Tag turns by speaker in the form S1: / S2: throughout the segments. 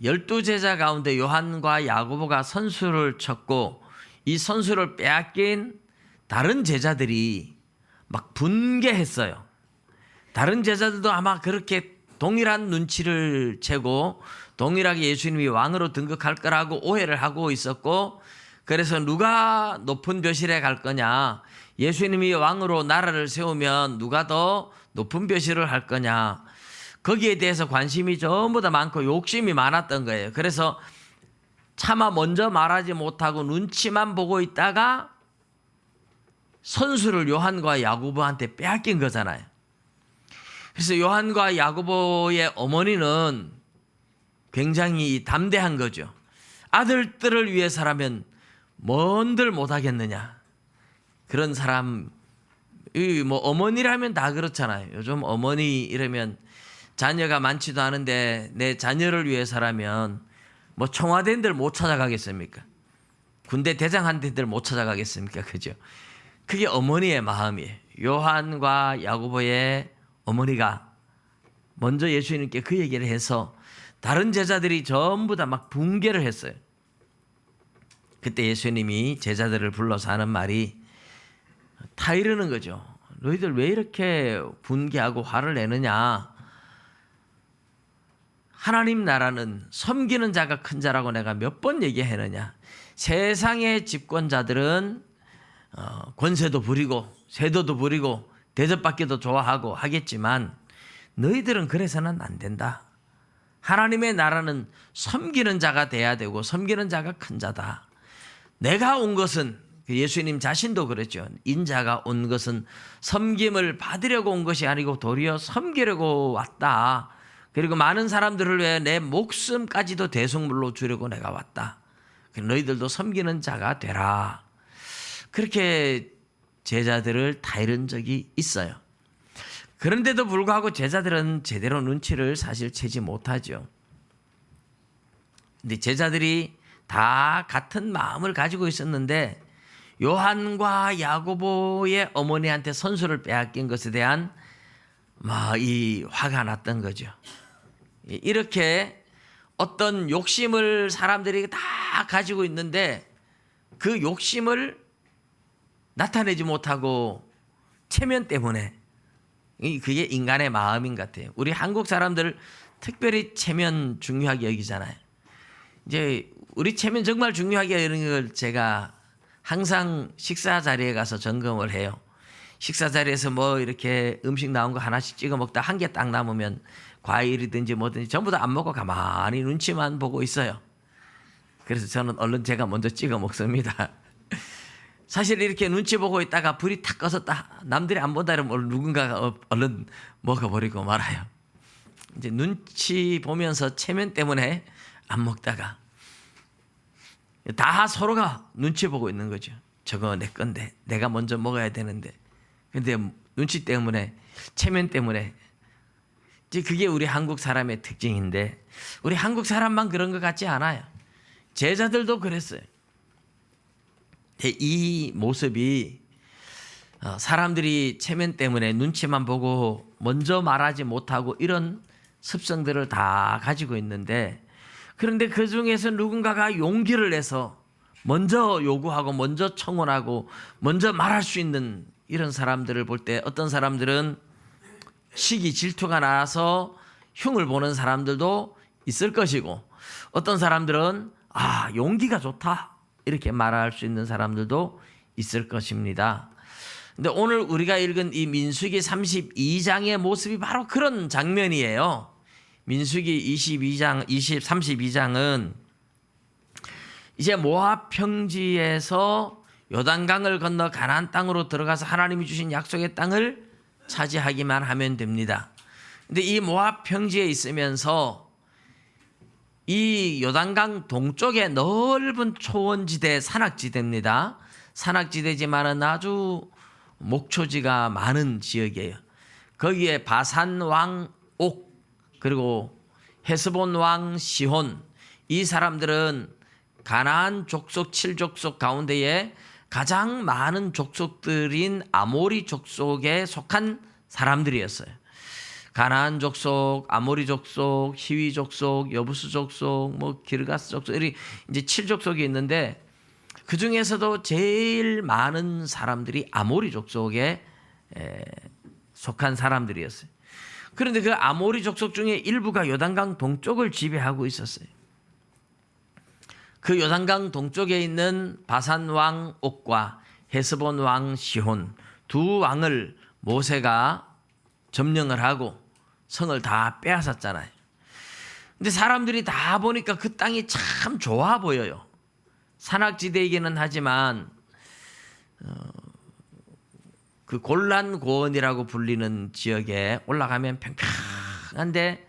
S1: 12 제자 가운데 요한과 야고보가 선수를 쳤고 이 선수를 빼앗긴 다른 제자들이 막 분개했어요. 다른 제자들도 아마 그렇게 동일한 눈치를 채고 동일하게 예수님이 왕으로 등극할 거라고 오해를 하고 있었고, 그래서 누가 높은 벼슬에 갈 거냐, 예수님이 왕으로 나라를 세우면 누가 더 높은 벼슬을 할 거냐, 거기에 대해서 관심이 전부 다 많고 욕심이 많았던 거예요. 그래서 차마 먼저 말하지 못하고 눈치만 보고 있다가 선수를 요한과 야고보한테 빼앗긴 거잖아요. 그래서 요한과 야고보의 어머니는 굉장히 담대한 거죠. 아들들을 위해서라면 뭔들 못하겠느냐. 그런 사람, 뭐 어머니라면 다 그렇잖아요. 요즘 어머니 이러면 자녀가 많지도 않은데 내 자녀를 위해서라면 뭐 청와대인들 못 찾아가겠습니까? 군대 대장한테들 못 찾아가겠습니까? 그죠? 그게 어머니의 마음이에요. 요한과 야고보의 어머니가 먼저 예수님께 그 얘기를 해서 다른 제자들이 전부 다 막 붕괴를 했어요. 그때 예수님이 제자들을 불러서 하는 말이 다 이러는 거죠. 너희들 왜 이렇게 분개하고 화를 내느냐. 하나님 나라는 섬기는 자가 큰 자라고 내가 몇 번 얘기했느냐. 세상의 집권자들은 권세도 부리고 세도도 부리고 대접받기도 좋아하고 하겠지만 너희들은 그래서는 안 된다. 하나님의 나라는 섬기는 자가 돼야 되고 섬기는 자가 큰 자다. 내가 온 것은, 예수님 자신도 그랬죠. 인자가 온 것은 섬김을 받으려고 온 것이 아니고 도리어 섬기려고 왔다. 그리고 많은 사람들을 위해 내 목숨까지도 대속물로 주려고 내가 왔다. 너희들도 섬기는 자가 되라. 그렇게 제자들을 타이른 적이 있어요. 그런데도 불구하고 제자들은 제대로 눈치를 사실 채지 못하죠. 근데 제자들이 다 같은 마음을 가지고 있었는데 요한과 야고보의 어머니한테 선수를 빼앗긴 것에 대한 이 화가 났던 거죠. 이렇게 어떤 욕심을 사람들이 다 가지고 있는데 그 욕심을 나타내지 못하고 체면 때문에, 그게 인간의 마음인 것 같아요. 우리 한국 사람들 특별히 체면 중요하게 여기잖아요. 이제 우리 체면 정말 중요하게 여기는 걸 제가 항상 식사 자리에 가서 점검을 해요. 식사 자리에서 뭐 이렇게 음식 나온 거 하나씩 찍어 먹다 한 개 딱 남으면 과일이든지 뭐든지 전부 다 안 먹고 가만히 눈치만 보고 있어요. 그래서 저는 얼른 제가 먼저 찍어 먹습니다. 사실 이렇게 눈치 보고 있다가 불이 탁 꺼졌다, 남들이 안 본다 이러면 누군가가 얼른 먹어버리고 말아요. 이제 눈치 보면서 체면 때문에 안 먹다가 다 서로가 눈치 보고 있는 거죠. 저거 내 건데 내가 먼저 먹어야 되는데, 근데 눈치 때문에, 체면 때문에. 이제 그게 우리 한국 사람의 특징인데 우리 한국 사람만 그런 것 같지 않아요. 제자들도 그랬어요. 이 모습이 사람들이 체면 때문에 눈치만 보고 먼저 말하지 못하고 이런 습성들을 다 가지고 있는데, 그런데 그 중에서 누군가가 용기를 내서 먼저 요구하고 먼저 청원하고 먼저 말할 수 있는 이런 사람들을 볼 때 어떤 사람들은 시기 질투가 나서 흉을 보는 사람들도 있을 것이고, 어떤 사람들은 용기가 좋다 이렇게 말할 수 있는 사람들도 있을 것입니다. 근데 오늘 우리가 읽은 이 민수기 32장의 모습이 바로 그런 장면이에요. 민수기 32장은 이제 모압 평지에서 요단강을 건너 가나안 땅으로 들어가서 하나님이 주신 약속의 땅을 차지하기만 하면 됩니다. 근데 이 모압 평지에 있으면서 이 요단강 동쪽에 넓은 초원지대, 산악지대입니다. 산악지대지만은 아주 목초지가 많은 지역이에요. 거기에 바산 왕 옥, 그리고 헤스본 왕 시혼, 이 사람들은 가나안 족속 7족속 가운데에 가장 많은 족속들인 아모리 족속에 속한 사람들이었어요. 가나안 족속, 아모리 족속, 히위 족속, 여부스 족속, 뭐 기르가스 족속, 이렇게 이제 7족속이 있는데 그 중에서도 제일 많은 사람들이 아모리 족속에 속한 사람들이었어요. 그런데 그 아모리 족속 중에 일부가 요단강 동쪽을 지배하고 있었어요. 그 요단강 동쪽에 있는 바산 왕 옥과 헤스본 왕 시혼 두 왕을 모세가 점령을 하고 성을 다 빼앗았잖아요. 근데 사람들이 다 보니까 그 땅이 참 좋아 보여요. 산악지대이기는 하지만 그 골란 고원이라고 불리는 지역에 올라가면 평평한데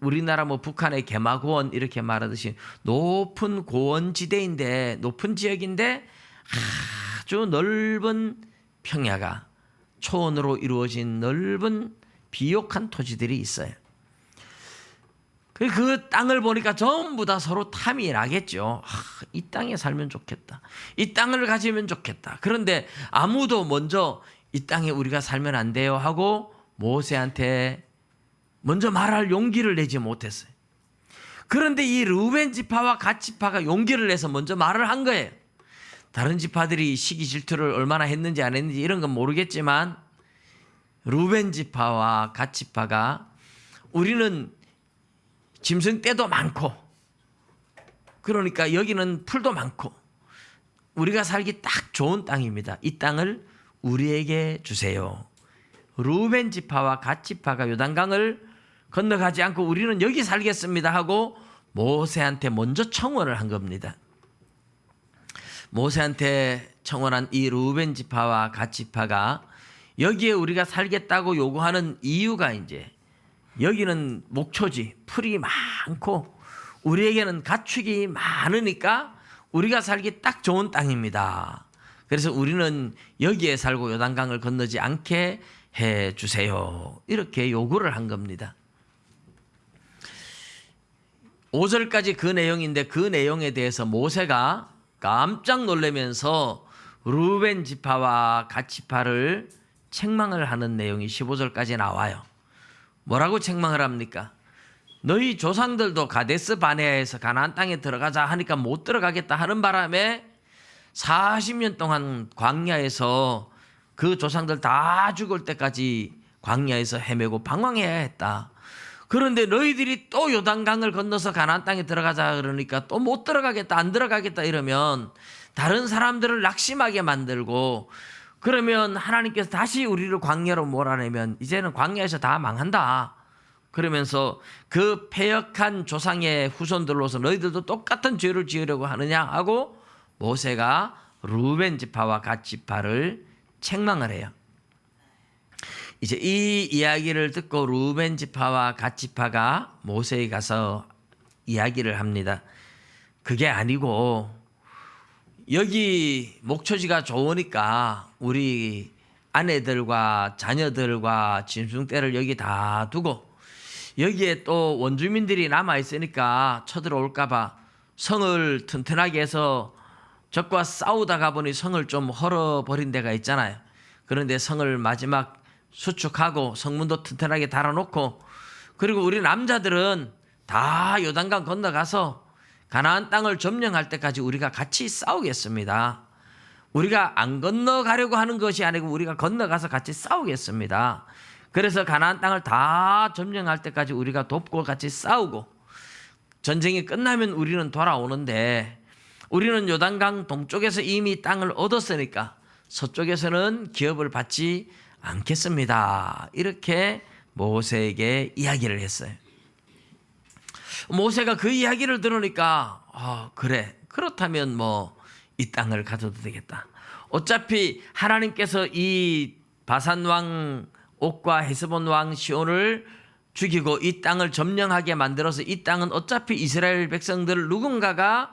S1: 우리나라 뭐 북한의 개마고원 이렇게 말하듯이 높은 고원지대인데 높은 지역인데 아주 넓은 평야가 초원으로 이루어진 넓은 비옥한 토지들이 있어요. 그 땅을 보니까 전부 다 서로 탐이 나겠죠. 이 땅에 살면 좋겠다. 이 땅을 가지면 좋겠다. 그런데 아무도 먼저 이 땅에 우리가 살면 안 돼요 하고 모세한테 먼저 말할 용기를 내지 못했어요. 그런데 이 르우벤 지파와 갓 지파가 용기를 내서 먼저 말을 한 거예요. 다른 지파들이 시기 질투를 얼마나 했는지 안 했는지 이런 건 모르겠지만 르우벤 지파와 갓 지파가 우리는 짐승떼도 많고 그러니까 여기는 풀도 많고 우리가 살기 딱 좋은 땅입니다. 이 땅을 우리에게 주세요. 르우벤 지파와 갓 지파가 요단강을 건너가지 않고 우리는 여기 살겠습니다 하고 모세한테 먼저 청원을 한 겁니다. 모세한테 청원한 이 르우벤 지파와 갓 지파가 여기에 우리가 살겠다고 요구하는 이유가 이제 여기는 목초지, 풀이 많고 우리에게는 가축이 많으니까 우리가 살기 딱 좋은 땅입니다. 그래서 우리는 여기에 살고 요단강을 건너지 않게 해 주세요. 이렇게 요구를 한 겁니다. 5절까지 그 내용인데 그 내용에 대해서 모세가 깜짝 놀라면서 르우벤 지파와 갓 지파를 책망을 하는 내용이 15절까지 나와요. 뭐라고 책망을 합니까? 너희 조상들도 가데스 바네아에서 가나안 땅에 들어가자 하니까 못 들어가겠다 하는 바람에 40년 동안 광야에서 그 조상들 다 죽을 때까지 광야에서 헤매고 방황해야 했다. 그런데 너희들이 또 요단강을 건너서 가나안 땅에 들어가자 그러니까 또 못 들어가겠다, 안 들어가겠다 이러면 다른 사람들을 낙심하게 만들고 그러면 하나님께서 다시 우리를 광야로 몰아내면 이제는 광야에서 다 망한다. 그러면서 그 패역한 조상의 후손들로서 너희들도 똑같은 죄를 지으려고 하느냐 하고 모세가 르우벤 지파와 갓 지파를 책망을 해요. 이제 이 이야기를 듣고 르우벤 지파와 갓 지파가 모세에 가서 이야기를 합니다. 그게 아니고 여기 목초지가 좋으니까 우리 아내들과 자녀들과 짐승떼를 여기 다 두고 여기에 또 원주민들이 남아있으니까 쳐들어올까봐 성을 튼튼하게 해서 적과 싸우다가 보니 성을 좀 헐어버린 데가 있잖아요. 그런데 성을 마지막 수축하고 성문도 튼튼하게 달아놓고 그리고 우리 남자들은 다 요단강 건너가서 가나안 땅을 점령할 때까지 우리가 같이 싸우겠습니다. 우리가 안 건너가려고 하는 것이 아니고 우리가 건너가서 같이 싸우겠습니다. 그래서 가나안 땅을 다 점령할 때까지 우리가 돕고 같이 싸우고 전쟁이 끝나면 우리는 돌아오는데 우리는 요단강 동쪽에서 이미 땅을 얻었으니까 서쪽에서는 기업을 받지 않겠습니다. 이렇게 모세에게 이야기를 했어요. 모세가 그 이야기를 들으니까 그래 그렇다면 뭐 이 땅을 가져도 되겠다. 어차피 하나님께서 이 바산 왕 옥과 헤스본 왕 시온을 죽이고 이 땅을 점령하게 만들어서 이 땅은 어차피 이스라엘 백성들 누군가가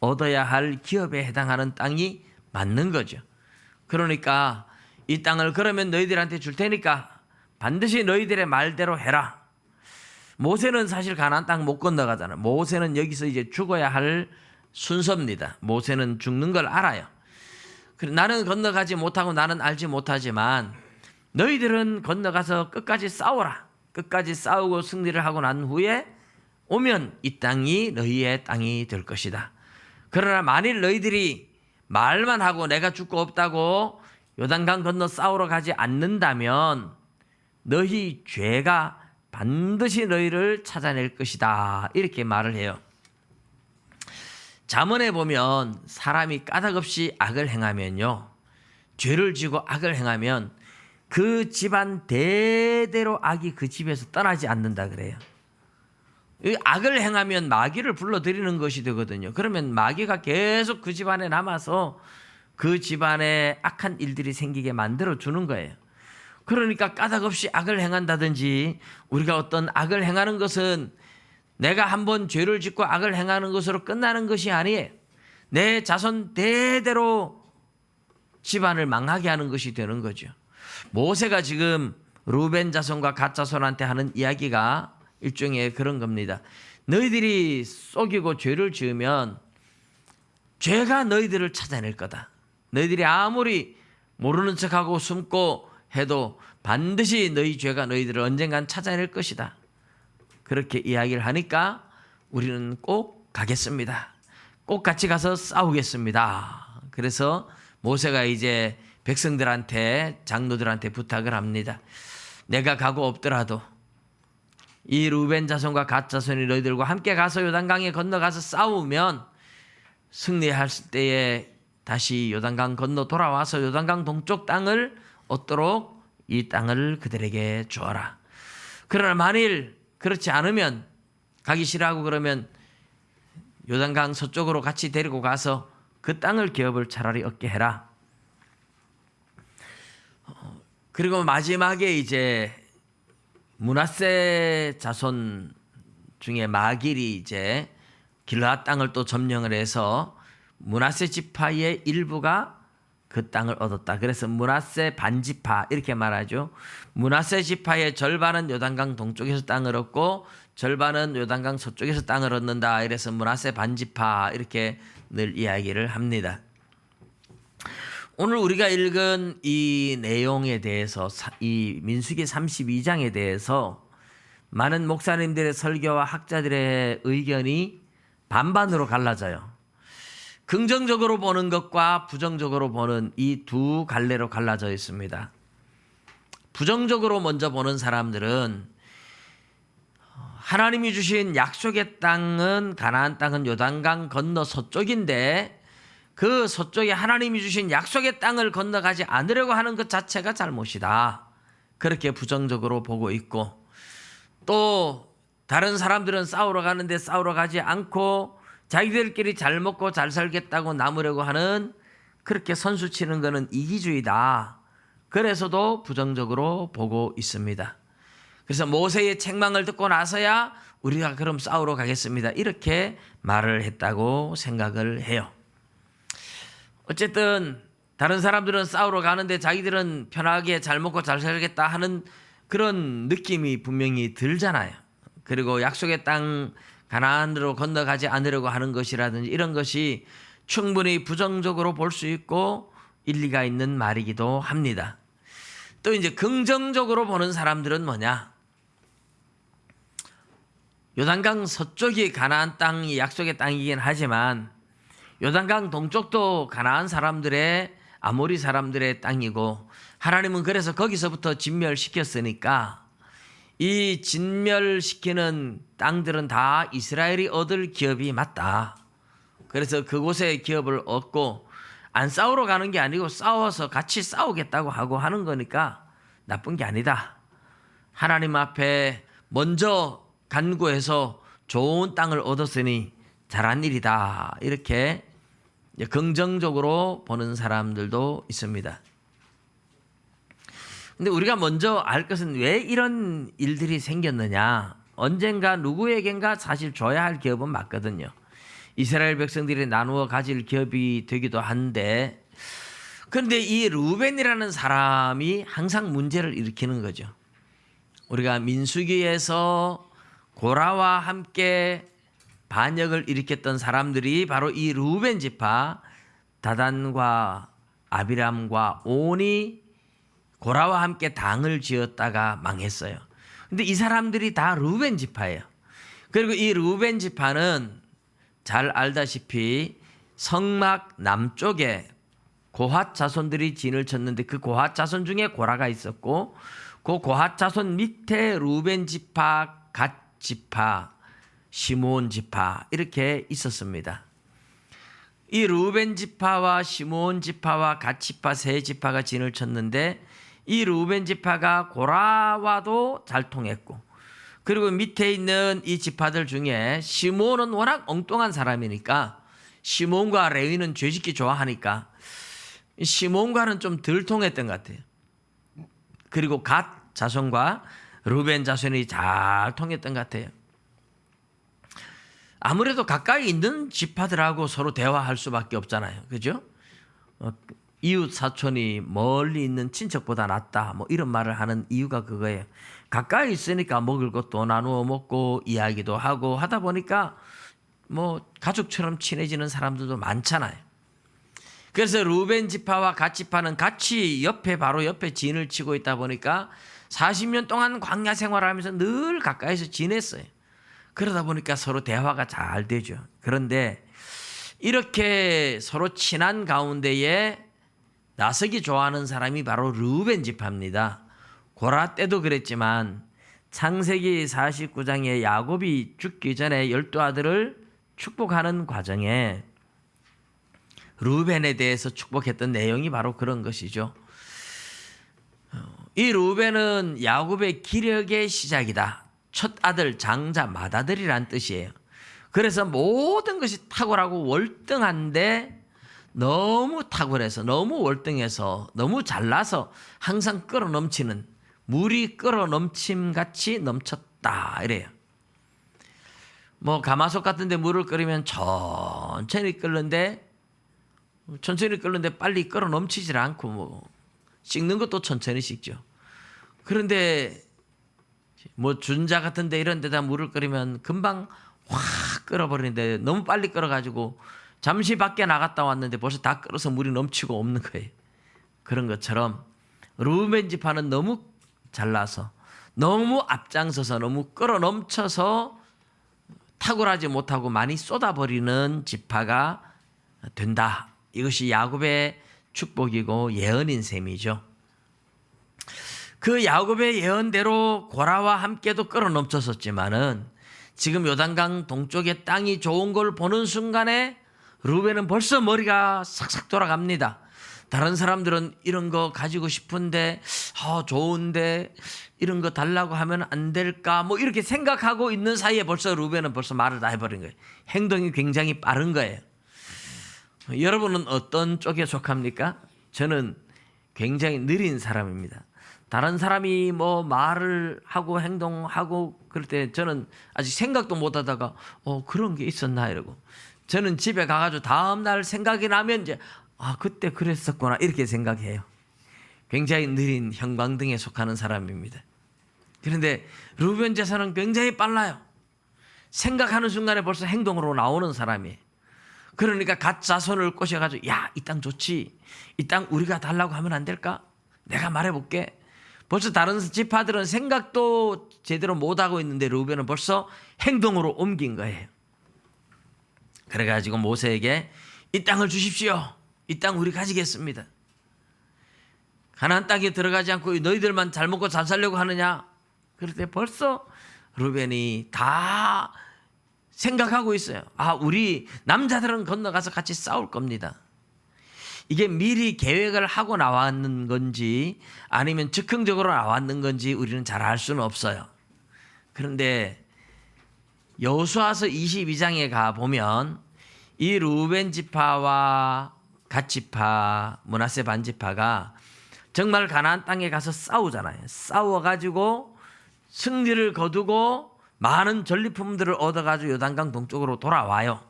S1: 얻어야 할 기업에 해당하는 땅이 맞는 거죠. 그러니까 이 땅을 그러면 너희들한테 줄 테니까 반드시 너희들의 말대로 해라. 모세는 사실 가나안 땅 못 건너가잖아요. 모세는 여기서 이제 죽어야 할 순서입니다. 모세는 죽는 걸 알아요. 나는 건너가지 못하고 나는 알지 못하지만 너희들은 건너가서 끝까지 싸워라. 끝까지 싸우고 승리를 하고 난 후에 오면 이 땅이 너희의 땅이 될 것이다. 그러나 만일 너희들이 말만 하고 내가 죽고 없다고 요단강 건너 싸우러 가지 않는다면 너희 죄가 반드시 너희를 찾아낼 것이다. 이렇게 말을 해요. 잠언에 보면 사람이 까닭없이 악을 행하면요, 죄를 지고 악을 행하면 그 집안 대대로 악이 그 집에서 떠나지 않는다 그래요. 악을 행하면 마귀를 불러들이는 것이 되거든요. 그러면 마귀가 계속 그 집안에 남아서 그 집안에 악한 일들이 생기게 만들어 주는 거예요. 그러니까 까닭없이 악을 행한다든지, 우리가 어떤 악을 행하는 것은 내가 한번 죄를 짓고 악을 행하는 것으로 끝나는 것이 아니에요. 내 자손 대대로 집안을 망하게 하는 것이 되는 거죠. 모세가 지금 루벤 자손과 갓 자손한테 하는 이야기가 일종의 그런 겁니다. 너희들이 속이고 죄를 지으면 죄가 너희들을 찾아낼 거다. 너희들이 아무리 모르는 척하고 숨고 해도 반드시 너희 죄가 너희들을 언젠간 찾아낼 것이다. 그렇게 이야기를 하니까 우리는 꼭 가겠습니다. 꼭 같이 가서 싸우겠습니다. 그래서 모세가 이제 백성들한테, 장로들한테 부탁을 합니다. 내가 가고 없더라도 이 루벤 자손과 갓 자손이 너희들과 함께 가서 요단강에 건너가서 싸우면 승리할 때에 다시 요단강 건너 돌아와서 요단강 동쪽 땅을 얻도록 이 땅을 그들에게 주어라. 그러나 만일 그렇지 않으면, 가기 싫어하고 그러면 요단강 서쪽으로 같이 데리고 가서 그 땅을 기업을 차라리 얻게 해라. 그리고 마지막에 이제 므낫세 자손 중에 마길이 이제 길르앗 땅을 또 점령을 해서 므낫세 지파의 일부가 그 땅을 얻었다. 그래서 므낫세 반지파 이렇게 말하죠. 므낫세 지파의 절반은 요단강 동쪽에서 땅을 얻고 절반은 요단강 서쪽에서 땅을 얻는다. 이래서 므낫세 반지파 이렇게 늘 이야기를 합니다. 오늘 우리가 읽은 이 내용에 대해서, 이 민수기 32장에 대해서 많은 목사님들의 설교와 학자들의 의견이 반반으로 갈라져요. 긍정적으로 보는 것과 부정적으로 보는 이 두 갈래로 갈라져 있습니다. 부정적으로 먼저 보는 사람들은 하나님이 주신 약속의 땅은, 가나안 땅은 요단강 건너 서쪽인데 그 서쪽에 하나님이 주신 약속의 땅을 건너가지 않으려고 하는 것 자체가 잘못이다. 그렇게 부정적으로 보고 있고, 또 다른 사람들은 싸우러 가는데 싸우러 가지 않고 자기들끼리 잘 먹고 잘 살겠다고 남으려고 하는, 그렇게 선수 치는 것은 이기주의다. 그래서도 부정적으로 보고 있습니다. 그래서 모세의 책망을 듣고 나서야 우리가 그럼 싸우러 가겠습니다. 이렇게 말을 했다고 생각을 해요. 어쨌든 다른 사람들은 싸우러 가는데 자기들은 편하게 잘 먹고 잘 살겠다 하는 그런 느낌이 분명히 들잖아요. 그리고 약속의 땅 가나안으로 건너가지 않으려고 하는 것이라든지 이런 것이 충분히 부정적으로 볼 수 있고 일리가 있는 말이기도 합니다. 또 이제 긍정적으로 보는 사람들은 뭐냐? 요단강 서쪽이 가나안 땅이 약속의 땅이긴 하지만 요단강 동쪽도 가나안 사람들의, 아모리 사람들의 땅이고, 하나님은 그래서 거기서부터 진멸시켰으니까 이 진멸시키는 땅들은 다 이스라엘이 얻을 기업이 맞다. 그래서 그곳에 기업을 얻고 안 싸우러 가는 게 아니고 싸워서 같이 싸우겠다고 하고 하는 거니까 나쁜 게 아니다. 하나님 앞에 먼저 간구해서 좋은 땅을 얻었으니 잘한 일이다. 이렇게 긍정적으로 보는 사람들도 있습니다. 근데 우리가 먼저 알 것은 왜 이런 일들이 생겼느냐. 언젠가 누구에겐가 사실 줘야 할 기업은 맞거든요. 이스라엘 백성들이 나누어 가질 기업이 되기도 한데, 그런데 이 루벤이라는 사람이 항상 문제를 일으키는 거죠. 우리가 민수기에서 고라와 함께 반역을 일으켰던 사람들이 바로 이 루벤 지파, 다단과 아비람과 온이 고라와 함께 당을 지었다가 망했어요. 근데 이 사람들이 다 르우벤 지파예요. 그리고 이 르우벤 지파는 잘 알다시피 성막 남쪽에 고핫 자손들이 진을 쳤는데 그 고핫 자손 중에 고라가 있었고 그 고핫 자손 밑에 르우벤 지파, 갓 지파, 시므온 지파 이렇게 있었습니다. 이 르우벤 지파와 시므온 지파와 갓 지파 세 지파가 진을 쳤는데 이 르우벤 지파가 고라와도 잘 통했고 그리고 밑에 있는 이 지파들 중에 시므온은 워낙 엉뚱한 사람이니까 시므온과 레위는 죄짓기 좋아하니까 시므온과는 좀 덜 통했던 것 같아요. 그리고 갓 자손과 르우벤 자손이 잘 통했던 것 같아요. 아무래도 가까이 있는 지파들하고 서로 대화할 수밖에 없잖아요. 그죠? 이웃 사촌이 멀리 있는 친척보다 낫다. 뭐 이런 말을 하는 이유가 그거예요. 가까이 있으니까 먹을 것도 나누어 먹고 이야기도 하고 하다 보니까 뭐 가족처럼 친해지는 사람들도 많잖아요. 그래서 르우벤 지파와 갓 지파는 같이 바로 옆에 진을 치고 있다 보니까 40년 동안 광야 생활을 하면서 늘 가까이서 지냈어요. 그러다 보니까 서로 대화가 잘 되죠. 그런데 이렇게 서로 친한 가운데에 나서기 좋아하는 사람이 바로 르우벤 지파입니다. 고라 때도 그랬지만 창세기 49장에 야곱이 죽기 전에 12아들을 축복하는 과정에 르우벤에 대해서 축복했던 내용이 바로 그런 것이죠. 이 르우벤은 야곱의 기력의 시작이다. 첫 아들, 장자, 맏아들이란 뜻이에요. 그래서 모든 것이 탁월하고 월등한데 너무 탁월해서 너무 월등해서 너무 잘나서 항상 끌어넘치는 물이 끌어넘침같이 넘쳤다 이래요. 뭐 가마솥 같은 데 물을 끓이면 천천히 끓는데 빨리 끌어넘치질 않고 뭐 씻는 것도 천천히 씻죠. 그런데 뭐 준자 같은 데 이런 데다 물을 끓이면 금방 확 끓어버리는데 너무 빨리 끓어가지고 잠시 밖에 나갔다 왔는데 벌써 다 끓어서 물이 넘치고 없는 거예요. 그런 것처럼 르우벤 지파는 너무 잘나서 너무 앞장서서 너무 끌어넘쳐서 탁월하지 못하고 많이 쏟아버리는 지파가 된다. 이것이 야곱의 축복이고 예언인 셈이죠. 그 야곱의 예언대로 고라와 함께도 끌어넘쳤었지만은 지금 요단강 동쪽의 땅이 좋은 걸 보는 순간에 르우벤은 벌써 머리가 싹싹 돌아갑니다. 다른 사람들은 이런 거 가지고 싶은데 좋은데 이런 거 달라고 하면 안 될까 뭐 이렇게 생각하고 있는 사이에 벌써 르우벤은 벌써 말을 다 해버린 거예요. 행동이 굉장히 빠른 거예요. 여러분은 어떤 쪽에 속합니까? 저는 굉장히 느린 사람입니다. 다른 사람이 뭐 말을 하고 행동하고 그럴 때 저는 아직 생각도 못 하다가 그런 게 있었나 이러고 저는 집에 가가지고 다음날 생각이 나면 이제 그때 그랬었구나 이렇게 생각해요. 굉장히 느린 형광등에 속하는 사람입니다. 그런데 르우벤 제사는 굉장히 빨라요. 생각하는 순간에 벌써 행동으로 나오는 사람이에요. 그러니까 갓 자손을 꼬셔가지고 이 땅 좋지. 이 땅 우리가 달라고 하면 안 될까? 내가 말해볼게. 벌써 다른 지파들은 생각도 제대로 못하고 있는데 르우벤은 벌써 행동으로 옮긴 거예요. 그래가지고 모세에게 이 땅을 주십시오. 이 땅 우리 가지겠습니다. 가나안 땅에 들어가지 않고 너희들만 잘 먹고 잘 살려고 하느냐? 그럴 때 벌써 르우벤이 다 생각하고 있어요. 우리 남자들은 건너가서 같이 싸울 겁니다. 이게 미리 계획을 하고 나왔는 건지 아니면 즉흥적으로 나왔는 건지 우리는 잘 알 수는 없어요. 그런데 여호수아서 22장에 가보면 이 르우벤 지파와 갓 지파, 므낫세 반 지파가 정말 가나안 땅에 가서 싸우잖아요. 싸워가지고 승리를 거두고 많은 전리품들을 얻어가지고 요단강 동쪽으로 돌아와요.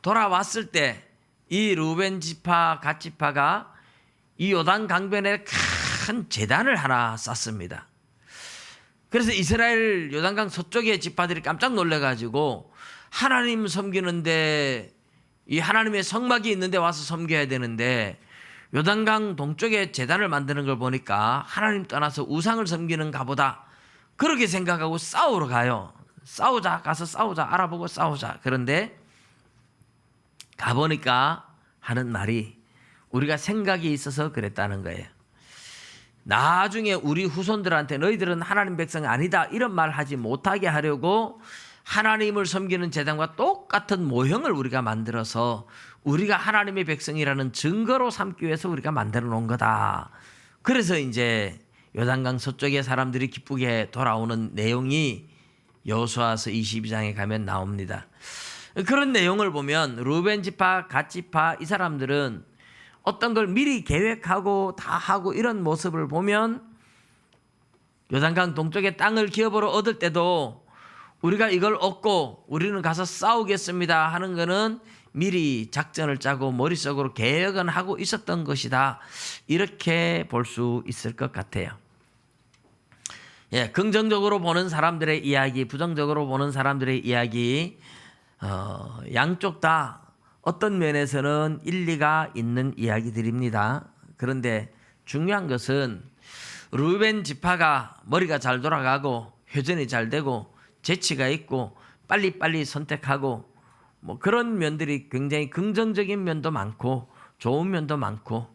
S1: 돌아왔을 때 이 르우벤 지파, 갓 지파가 이 요단 강변에 큰 제단을 하나 쌓습니다. 그래서 이스라엘 요단강 서쪽의 지파들이 깜짝 놀래가지고 하나님 섬기는데 이 하나님의 성막이 있는데 와서 섬겨야 되는데 요단강 동쪽에 제단을 만드는 걸 보니까 하나님 떠나서 우상을 섬기는가 보다 그렇게 생각하고 싸우러 가요. 싸우자, 가서 싸우자, 알아보고 싸우자. 그런데 가보니까 하는 말이 우리가 생각이 있어서 그랬다는 거예요. 나중에 우리 후손들한테 너희들은 하나님 백성이 아니다 이런 말 하지 못하게 하려고 하나님을 섬기는 제단과 똑같은 모형을 우리가 만들어서 우리가 하나님의 백성이라는 증거로 삼기 위해서 우리가 만들어 놓은 거다. 그래서 이제 요단강 서쪽의 사람들이 기쁘게 돌아오는 내용이 여호수아서 22장에 가면 나옵니다. 그런 내용을 보면 루벤 지파, 갓 지파 이 사람들은 어떤 걸 미리 계획하고 다 하고 이런 모습을 보면 요단강 동쪽의 땅을 기업으로 얻을 때도 우리가 이걸 얻고 우리는 가서 싸우겠습니다 하는 거는 미리 작전을 짜고 머릿속으로 계획은 하고 있었던 것이다. 이렇게 볼 수 있을 것 같아요. 예, 긍정적으로 보는 사람들의 이야기, 부정적으로 보는 사람들의 이야기, 양쪽 다 어떤 면에서는 일리가 있는 이야기들입니다. 그런데 중요한 것은 루벤 지파가 머리가 잘 돌아가고 회전이 잘 되고 재치가 있고 빨리빨리 선택하고 뭐 그런 면들이 굉장히 긍정적인 면도 많고 좋은 면도 많고,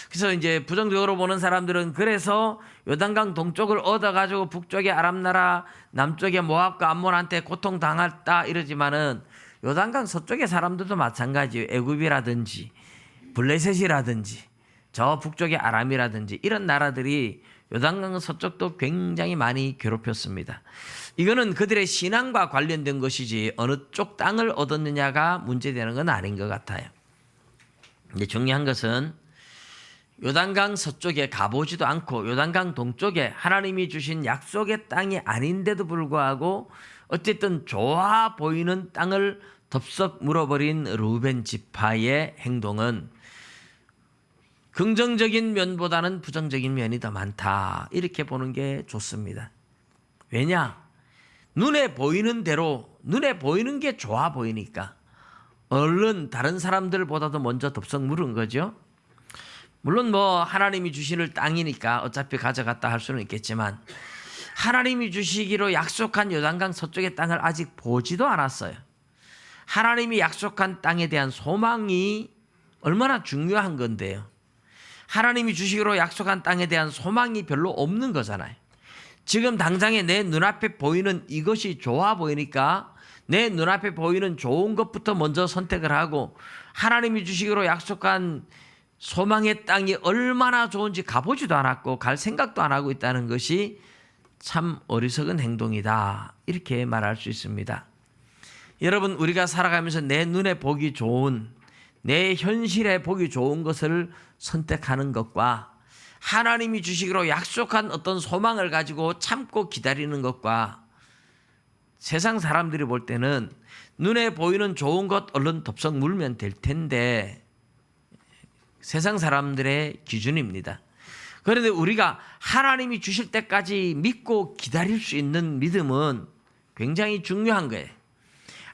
S1: 그래서 이제 부정적으로 보는 사람들은 그래서 요단강 동쪽을 얻어가지고 북쪽의 아람 나라, 남쪽의 모압과 암몬한테 고통당했다 이러지만은 요단강 서쪽의 사람들도 마찬가지예요. 애굽이라든지 블레셋이라든지 저 북쪽의 아람이라든지 이런 나라들이 요단강 서쪽도 굉장히 많이 괴롭혔습니다. 이거는 그들의 신앙과 관련된 것이지 어느 쪽 땅을 얻었느냐가 문제되는 건 아닌 것 같아요. 근데 중요한 것은 요단강 서쪽에 가보지도 않고 요단강 동쪽에 하나님이 주신 약속의 땅이 아닌데도 불구하고 어쨌든 좋아 보이는 땅을 덥석 물어버린 루벤 지파의 행동은 긍정적인 면보다는 부정적인 면이 더 많다. 이렇게 보는 게 좋습니다. 왜냐? 눈에 보이는 대로, 눈에 보이는 게 좋아 보이니까 얼른 다른 사람들보다도 먼저 덥석 물은 거죠. 물론 뭐 하나님이 주시는 땅이니까 어차피 가져갔다 할 수는 있겠지만 하나님이 주시기로 약속한 요단강 서쪽의 땅을 아직 보지도 않았어요. 하나님이 약속한 땅에 대한 소망이 얼마나 중요한 건데요. 하나님이 주시기로 약속한 땅에 대한 소망이 별로 없는 거잖아요. 지금 당장에 내 눈앞에 보이는 이것이 좋아 보이니까 내 눈앞에 보이는 좋은 것부터 먼저 선택을 하고 하나님이 주시기로 약속한 소망의 땅이 얼마나 좋은지 가보지도 않았고 갈 생각도 안 하고 있다는 것이 참 어리석은 행동이다. 이렇게 말할 수 있습니다. 여러분, 우리가 살아가면서 내 눈에 보기 좋은, 내 현실에 보기 좋은 것을 선택하는 것과 하나님이 주시기로 약속한 어떤 소망을 가지고 참고 기다리는 것과 세상 사람들이 볼 때는 눈에 보이는 좋은 것 얼른 덥석 물면 될 텐데 세상 사람들의 기준입니다. 그런데 우리가 하나님이 주실 때까지 믿고 기다릴 수 있는 믿음은 굉장히 중요한 거예요.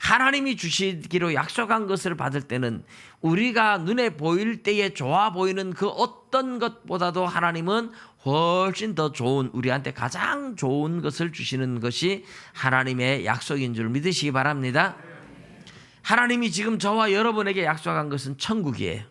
S1: 하나님이 주시기로 약속한 것을 받을 때는 우리가 눈에 보일 때에 좋아 보이는 그 어떤 것보다도 하나님은 훨씬 더 좋은, 우리한테 가장 좋은 것을 주시는 것이 하나님의 약속인 줄 믿으시기 바랍니다. 하나님이 지금 저와 여러분에게 약속한 것은 천국이에요.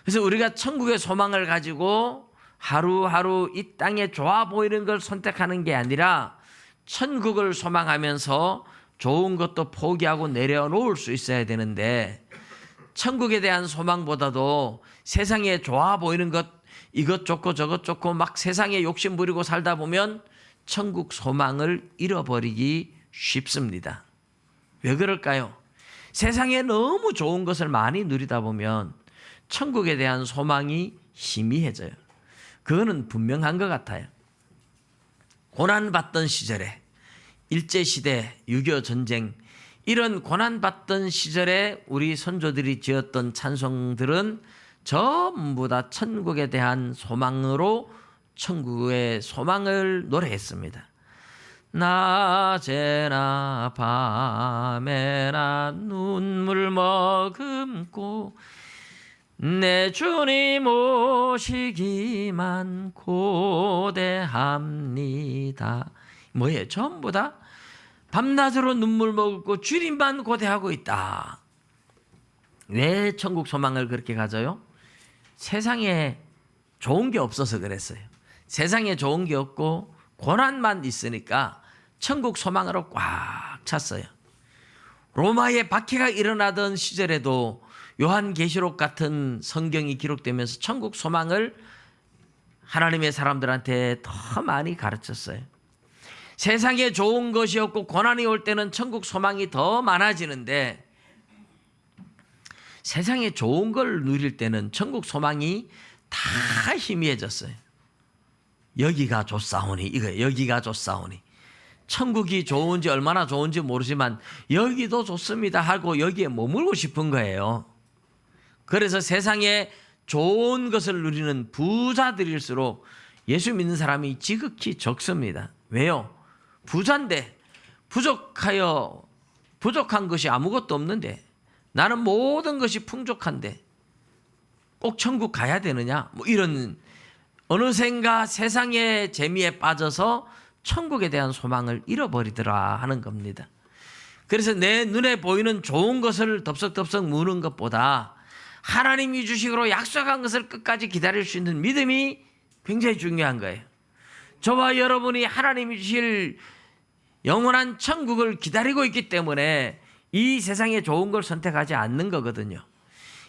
S1: 그래서 우리가 천국의 소망을 가지고 하루하루 이 땅에 좋아 보이는 걸 선택하는 게 아니라 천국을 소망하면서 좋은 것도 포기하고 내려놓을 수 있어야 되는데 천국에 대한 소망보다도 세상에 좋아 보이는 것, 이것 좋고 저것 좋고 막 세상에 욕심 부리고 살다 보면 천국 소망을 잃어버리기 쉽습니다. 왜 그럴까요? 세상에 너무 좋은 것을 많이 누리다 보면 천국에 대한 소망이 희미해져요. 그거는 분명한 것 같아요. 고난받던 시절에 일제시대, 6.25 전쟁 이런 고난받던 시절에 우리 선조들이 지었던 찬송들은 전부 다 천국에 대한 소망으로 천국의 소망을 노래했습니다. 낮에나 밤에나 눈물 머금고 내 주님 오시기만 고대합니다. 뭐예요? 전부 다 밤낮으로 눈물 머금고 주님만 고대하고 있다. 왜 천국 소망을 그렇게 가져요? 세상에 좋은 게 없어서 그랬어요. 세상에 좋은 게 없고 고난만 있으니까 천국 소망으로 꽉 찼어요. 로마의 박해가 일어나던 시절에도 요한계시록 같은 성경이 기록되면서 천국 소망을 하나님의 사람들한테 더 많이 가르쳤어요. 세상에 좋은 것이 없고 고난이 올 때는 천국 소망이 더 많아지는데 세상에 좋은 걸 누릴 때는 천국 소망이 다 희미해졌어요. 여기가 좋사오니, 이거 여기가 좋사오니. 천국이 좋은지 얼마나 좋은지 모르지만 여기도 좋습니다 하고 여기에 머물고 싶은 거예요. 그래서 세상에 좋은 것을 누리는 부자들일수록 예수 믿는 사람이 지극히 적습니다. 왜요? 부자인데 부족한 것이 아무것도 없는데 나는 모든 것이 풍족한데 꼭 천국 가야 되느냐? 뭐 이런 어느샌가 세상의 재미에 빠져서 천국에 대한 소망을 잃어버리더라 하는 겁니다. 그래서 내 눈에 보이는 좋은 것을 덥석덥석 무는 것보다 하나님이 주시기로 약속한 것을 끝까지 기다릴 수 있는 믿음이 굉장히 중요한 거예요. 저와 여러분이 하나님이 주실 영원한 천국을 기다리고 있기 때문에 이 세상에 좋은 걸 선택하지 않는 거거든요.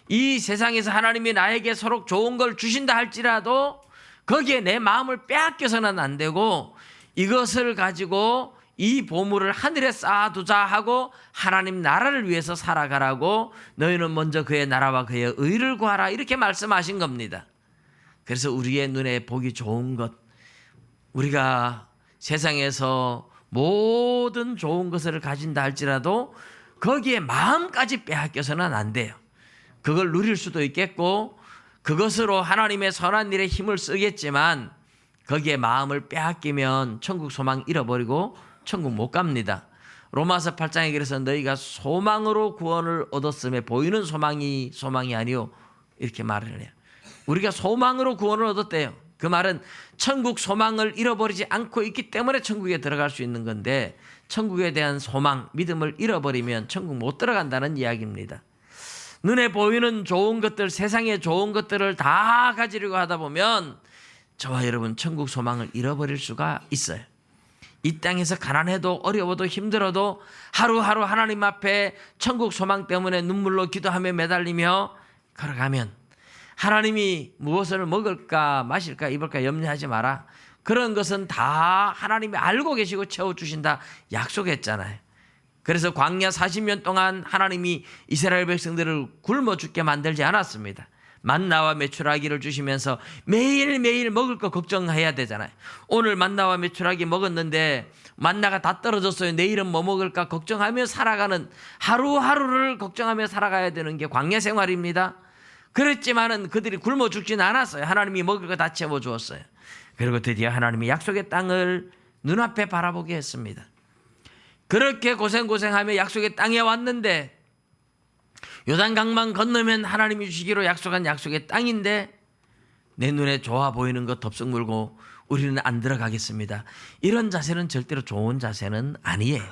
S1: 이 세상에서 하나님이 나에게 서로 좋은 걸 주신다 할지라도 거기에 내 마음을 빼앗겨서는 안 되고 이것을 가지고 이 보물을 하늘에 쌓아두자 하고 하나님 나라를 위해서 살아가라고 너희는 먼저 그의 나라와 그의 의를 구하라 이렇게 말씀하신 겁니다. 그래서 우리의 눈에 보기 좋은 것, 우리가 세상에서 모든 좋은 것을 가진다 할지라도 거기에 마음까지 빼앗겨서는 안 돼요. 그걸 누릴 수도 있겠고 그것으로 하나님의 선한 일에 힘을 쓰겠지만 거기에 마음을 빼앗기면 천국 소망 잃어버리고 천국 못 갑니다. 로마서 8장에 그래서 너희가 소망으로 구원을 얻었음에 보이는 소망이 아니요 이렇게 말을 해요. 우리가 소망으로 구원을 얻었대요. 그 말은 천국 소망을 잃어버리지 않고 있기 때문에 천국에 들어갈 수 있는 건데 천국에 대한 소망, 믿음을 잃어버리면 천국 못 들어간다는 이야기입니다. 눈에 보이는 좋은 것들, 세상의 좋은 것들을 다 가지려고 하다 보면 저와 여러분 천국 소망을 잃어버릴 수가 있어요. 이 땅에서 가난해도 어려워도 힘들어도 하루하루 하나님 앞에 천국 소망 때문에 눈물로 기도하며 매달리며 걸어가면 하나님이 무엇을 먹을까 마실까 입을까 염려하지 마라. 그런 것은 다 하나님이 알고 계시고 채워주신다 약속했잖아요. 그래서 광야 40년 동안 하나님이 이스라엘 백성들을 굶어 죽게 만들지 않았습니다. 만나와 메추라기를 주시면서 매일매일 먹을 거 걱정해야 되잖아요. 오늘 만나와 메추라기 먹었는데 만나가 다 떨어졌어요. 내일은 뭐 먹을까 걱정하며 살아가는 하루하루를 걱정하며 살아가야 되는 게 광야 생활입니다. 그랬지만은 그들이 굶어 죽지는 않았어요. 하나님이 먹을 거 다 채워주었어요. 그리고 드디어 하나님이 약속의 땅을 눈앞에 바라보게 했습니다. 그렇게 고생하며 약속의 땅에 왔는데 요단강만 건너면 하나님이 주시기로 약속한 약속의 땅인데 내 눈에 좋아 보이는 것 덥석 물고 우리는 안 들어가겠습니다. 이런 자세는 절대로 좋은 자세는 아니에요.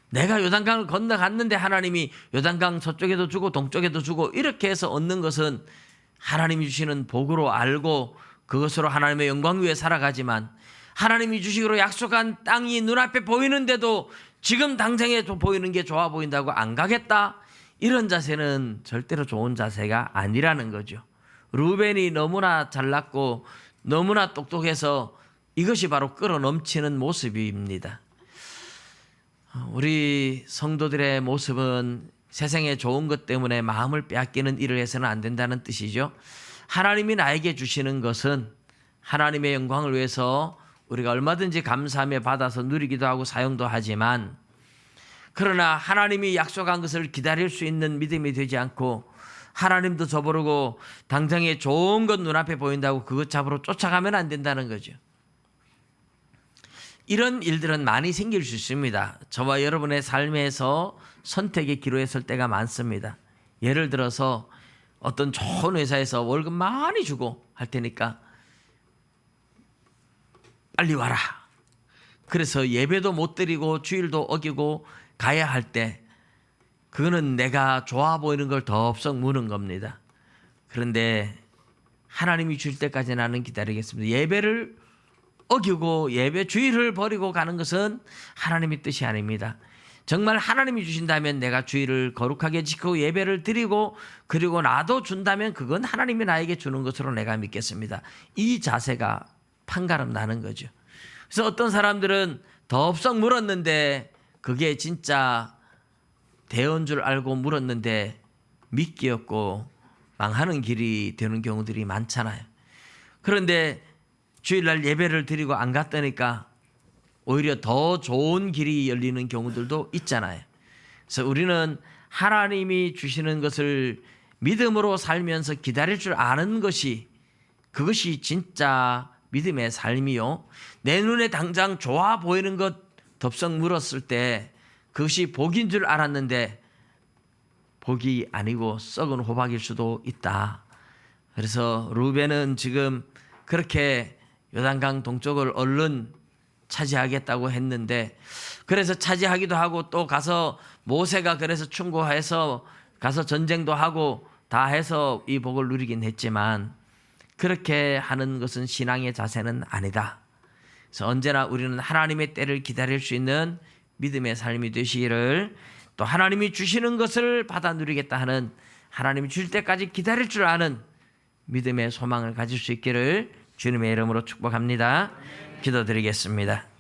S1: 내가 요단강을 건너갔는데 하나님이 요단강 서쪽에도 주고 동쪽에도 주고 이렇게 해서 얻는 것은 하나님이 주시는 복으로 알고 그것으로 하나님의 영광 위에 살아가지만 하나님이 주시기로 약속한 땅이 눈앞에 보이는데도 지금 당장에 보이는 게 좋아 보인다고 안 가겠다. 이런 자세는 절대로 좋은 자세가 아니라는 거죠. 루벤이 너무나 잘났고 너무나 똑똑해서 이것이 바로 끌어넘치는 모습입니다. 우리 성도들의 모습은 세상의 좋은 것 때문에 마음을 빼앗기는 일을 해서는 안 된다는 뜻이죠. 하나님이 나에게 주시는 것은 하나님의 영광을 위해서 우리가 얼마든지 감사하며 받아서 누리기도 하고 사용도 하지만 그러나 하나님이 약속한 것을 기다릴 수 있는 믿음이 되지 않고 하나님도 저버리고 당장에 좋은 것 눈앞에 보인다고 그것 잡으러 쫓아가면 안 된다는 거죠. 이런 일들은 많이 생길 수 있습니다. 저와 여러분의 삶에서 선택의 기로에 설 때가 많습니다. 예를 들어서 어떤 좋은 회사에서 월급 많이 주고 할 테니까 빨리 와라. 그래서 예배도 못 드리고 주일도 어기고 가야 할 때 그거는 내가 좋아 보이는 걸 덥석 무는 겁니다. 그런데 하나님이 줄 때까지 나는 기다리겠습니다. 예배를 어기고 예배 주일을 버리고 가는 것은 하나님의 뜻이 아닙니다. 정말 하나님이 주신다면 내가 주일을 거룩하게 지키고 예배를 드리고 그리고 나도 준다면 그건 하나님이 나에게 주는 것으로 내가 믿겠습니다. 이 자세가 판가름 나는 거죠. 그래서 어떤 사람들은 덥석 물었는데 그게 진짜 대언 줄 알고 물었는데 미끼였고 망하는 길이 되는 경우들이 많잖아요. 그런데 주일날 예배를 드리고 안 갔다니까 오히려 더 좋은 길이 열리는 경우들도 있잖아요. 그래서 우리는 하나님이 주시는 것을 믿음으로 살면서 기다릴 줄 아는 것이 그것이 진짜 믿음의 삶이요. 내 눈에 당장 좋아 보이는 것 덥석 물었을 때 그것이 복인 줄 알았는데 복이 아니고 썩은 호박일 수도 있다. 그래서 루벤은 지금 그렇게 요단강 동쪽을 얼른 차지하겠다고 했는데 그래서 차지하기도 하고 또 가서 모세가 그래서 충고해서 가서 전쟁도 하고 다 해서 이 복을 누리긴 했지만 그렇게 하는 것은 신앙의 자세는 아니다. 그래서 언제나 우리는 하나님의 때를 기다릴 수 있는 믿음의 삶이 되시기를 또 하나님이 주시는 것을 받아 누리겠다 하는 하나님이 줄 때까지 기다릴 줄 아는 믿음의 소망을 가질 수 있기를 주님의 이름으로 축복합니다. 기도드리겠습니다.